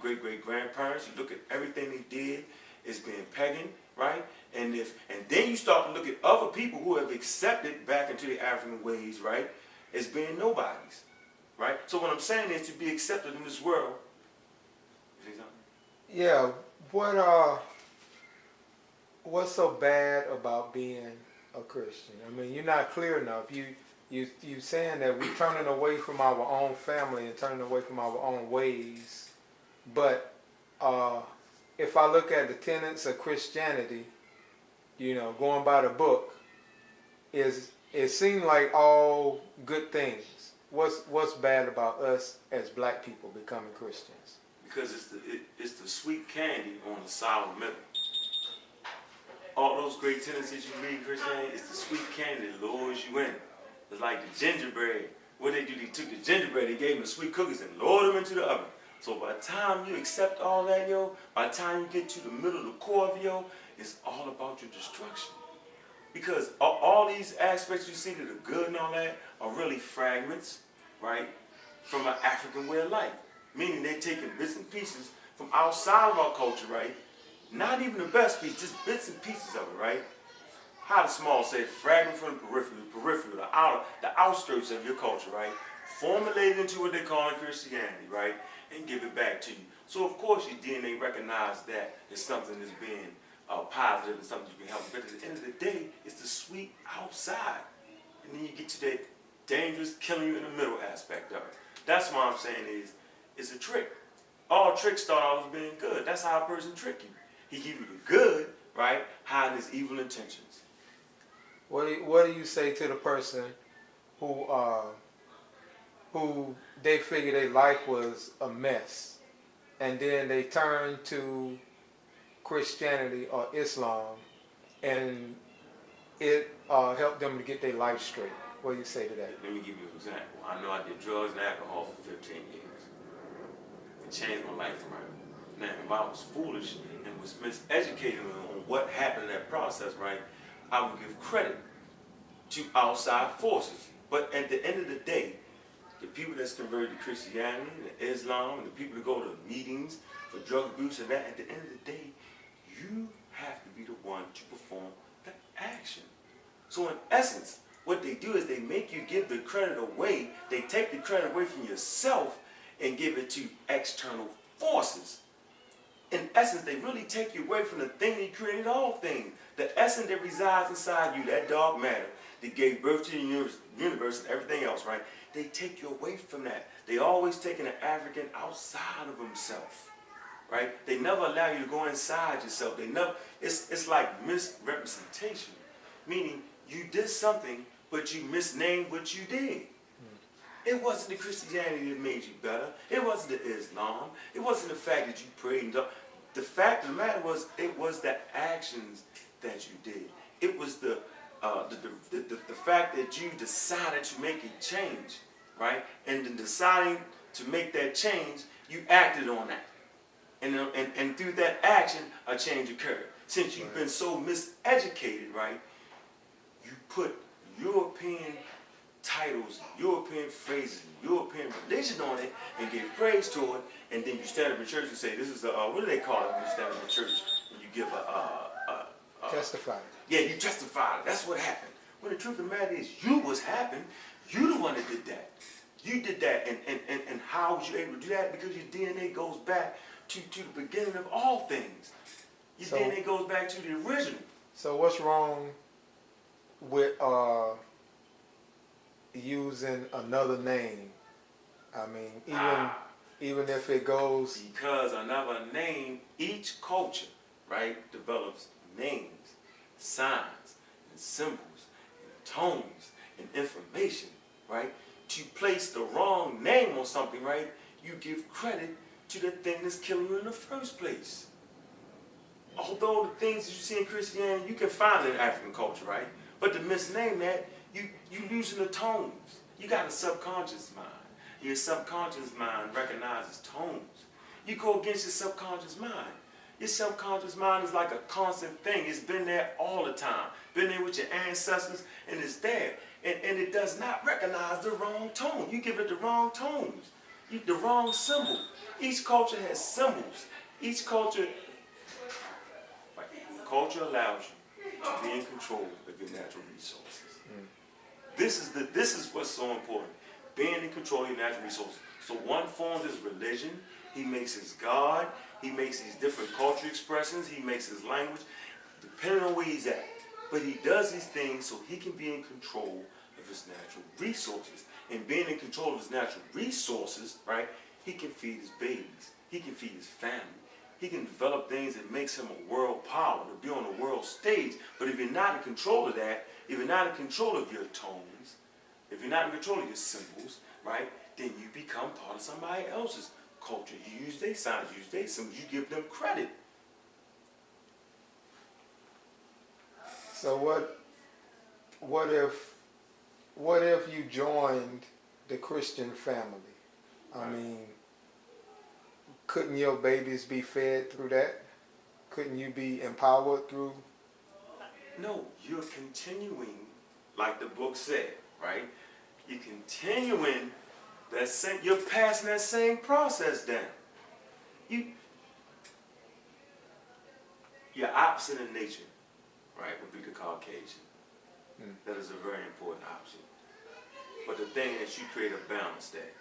great-great-grandparents, you look at everything they did, it's been pagan, right? And then you start to look at other people who have accepted back into the African ways, right, as being nobodies, right? So what I'm saying is to be accepted in this world. You say something? Yeah. What's so bad about being a Christian? I mean, you're not clear enough. You saying that we're turning away from our own family and turning away from our own ways, but if I look at the tenets of Christianity, going by the book, it seems like all good things. What's bad about us as black people becoming Christians? Because it's the sweet candy on the sour milk. All those great tenets that you read in Christianity, it's the sweet candy that lures you in. It's like the gingerbread. What they do, they took the gingerbread, they gave them the sweet cookies and lowered them into the oven. So by the time you accept all that, by the time you get to the middle, the core of it's all about your destruction. Because all these aspects you see that are good and all that are really fragments, right, from an African way of life. Meaning they're taking bits and pieces from outside of our culture, right? Not even the best piece, just bits and pieces of it, right? How the small say, fragment from the peripheral, the outskirts of your culture, right? Formulated into what they call in Christianity, right? And give it back to you. So of course your DNA recognizes that as something that's being positive and something that's being helpful. But at the end of the day, it's the sweet outside. And then you get to that dangerous, killing you in the middle aspect of it. That's why I'm saying it's a trick. All tricks start out as being good. That's how a person trick you. He give you the good, right, hiding his evil intentions. What do you say to the person who they figure their life was a mess, and then they turn to Christianity or Islam, and it helped them to get their life straight? What do you say to that? Let me give you an example. I know I did drugs and alcohol for 15 years. It changed my life around. Now, if I was foolish and was miseducated on what happened in that process, right, I would give credit to outside forces. But at the end of the day, the people that's converted to Christianity and Islam and the people that go to meetings for drug abuse and that, at the end of the day, you have to be the one to perform the action. So in essence, what they do is they make you give the credit away. They take the credit away from yourself and give it to external forces. In essence, they really take you away from the thing that created all things. The essence that resides inside you, that dark matter that gave birth to the universe and everything else, right? They take you away from that. They always taking an African outside of himself, right? They never allow you to go inside yourself. They never. It's like misrepresentation, meaning you did something, but you misnamed what you did. It wasn't the Christianity that made you better. It wasn't the Islam. It wasn't the fact that you prayed. The fact of the matter was, it was the actions that you did. It was the fact that you decided to make a change, right? And in deciding to make that change, you acted on that. And through that action, a change occurred. Since you've been so miseducated, right, you put European titles, European phrases, European religion on it, and give praise to it, and then you stand up in church and say, this is what do they call it when you stand up in church and you give testify. Yeah, you testify. That's what happened. When the truth of the matter is, you was happened. You the one that did that. You did that, and how was you able to do that? Because your DNA goes back to the beginning of all things. Your DNA goes back to the original. So what's wrong with using another name? I mean, even if it goes... Because another name, each culture, right, develops names, signs, and symbols, and tones, and information, right? To place the wrong name on something, right, you give credit to the thing that's killing you in the first place. Although the things that you see in Christianity, you can find in African culture, right? But to misname that, you losing the tones. You got a subconscious mind. Your subconscious mind recognizes tones. You go against your subconscious mind. Your subconscious mind is like a constant thing. It's been there all the time. Been there with your ancestors, and it's there. And it does not recognize the wrong tone. You give it the wrong tones. The wrong symbol. Each culture has symbols. Each culture, right, culture allows you to be in control of your natural resources. This is what's so important. Being in control of your natural resources. So one forms his religion, he makes his God, he makes these different culture expressions, he makes his language, depending on where he's at. But he does these things so he can be in control of his natural resources. And being in control of his natural resources, right, he can feed his babies, he can feed his family. He can develop things that makes him a world power, to be on the world stage. But if you're not in control of that, if you're not in control of your tones, if you're not in control of your symbols, right, then you become part of somebody else's culture. You use their signs, you use their symbols, you give them credit. So what if you joined the Christian family? I mean, couldn't your babies be fed through that? Couldn't you be empowered through? No, you're continuing, like the book said, right? You're continuing that same, you're passing that same process down. You're opposite in nature, right, would be the Caucasian. That is a very important option. But the thing is, you create a balance there.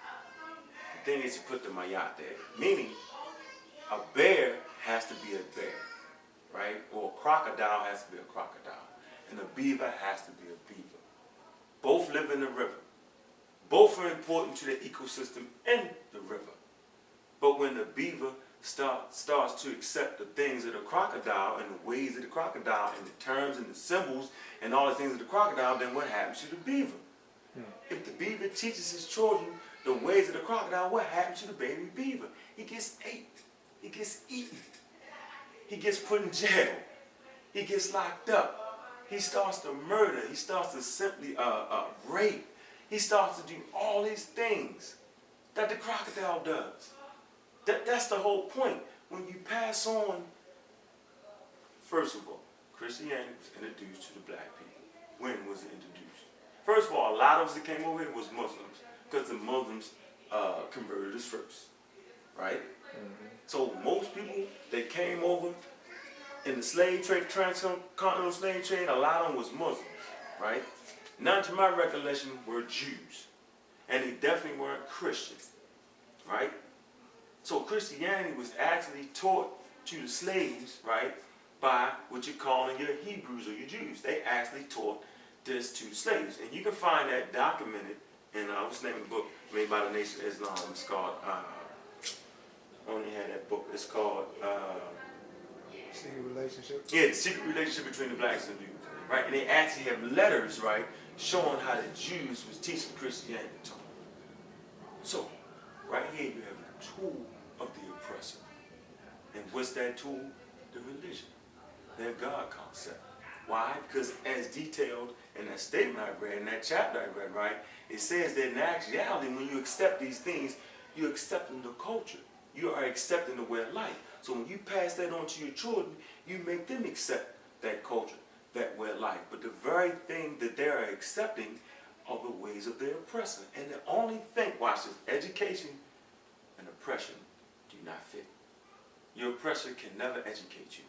The thing is, you put the mayat there. Meaning, a bear has to be a bear, right? Or a crocodile has to be a crocodile. And a beaver has to be a beaver. Both live in the river. Both are important to the ecosystem in the river. But when the beaver starts to accept the things of the crocodile and the ways of the crocodile and the terms and the symbols and all the things of the crocodile, then what happens to the beaver? If the beaver teaches his children the ways of the crocodile, what happens to the baby beaver? He gets ate. He gets eaten. He gets put in jail. He gets locked up. He starts to murder. He starts to simply rape. He starts to do all these things that the crocodile does. That's the whole point. When you pass on, first of all, Christianity was introduced to the black people. When was it introduced? First of all, a lot of us that came over here was Muslims, because the Muslims converted us first, right? So most people that came over in the slave trade, transcontinental slave trade, a lot of them was Muslims, right? None to my recollection were Jews, and they definitely weren't Christians, right? So Christianity was actually taught to the slaves, right, by what you're calling your Hebrews or your Jews. They actually taught this to the slaves, and you can find that documented in what's the name of the book made by the Nation of Islam. It's called I only had that book. It's called Secret Relationship? Yeah, The Secret Relationship Between the Blacks and the Jews, right? And they actually have letters, right, showing how the Jews was teaching Christianity to them. So, right here you have the tool of the oppressor. And what's that tool? The religion, their God concept. Why? Because as detailed in that statement I read, in that chapter I read, right, it says that in actuality, when you accept these things, you're accepting the culture. You are accepting the way of life. So when you pass that on to your children, you make them accept that culture, that way of life. But the very thing that they are accepting are the ways of their oppressor. And the only thing, watch this, education and oppression do not fit. Your oppressor can never educate you.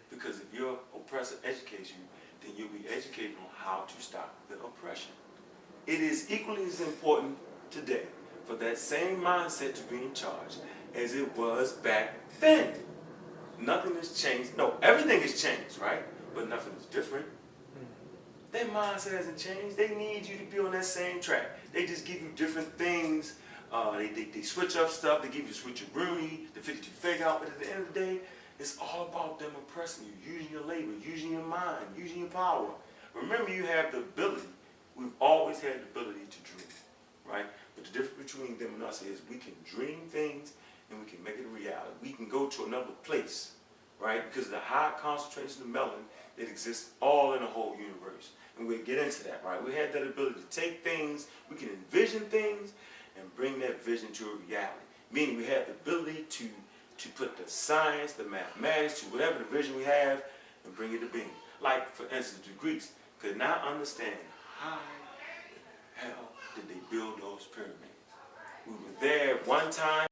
Because if your oppressor educates you, then you'll be educated on how to stop the oppression. It is equally as important today for that same mindset to be in charge as it was back then. Nothing has changed. No, everything has changed, right? But nothing is different. Their mindset hasn't changed. They need you to be on that same track. They just give you different things. They switch up stuff. They give you switcheroonie, the 52 fake out. But at the end of the day, it's all about them oppressing you, using your labor, using your mind, using your power. Remember, you have the ability. We've always had the ability to dream, right? But the difference between them and us is we can dream things and we can make it a reality. We can go to another place, right? Because of the high concentration of melanin that exists all in the whole universe. And we'll get into that, right? We had that ability to take things, we can envision things and bring that vision to a reality. Meaning we have the ability to put the science, the mathematics, to whatever the vision we have and bring it to being. Like, for instance, the Greeks could not understand how the hell did they build those pyramids. We were there one time.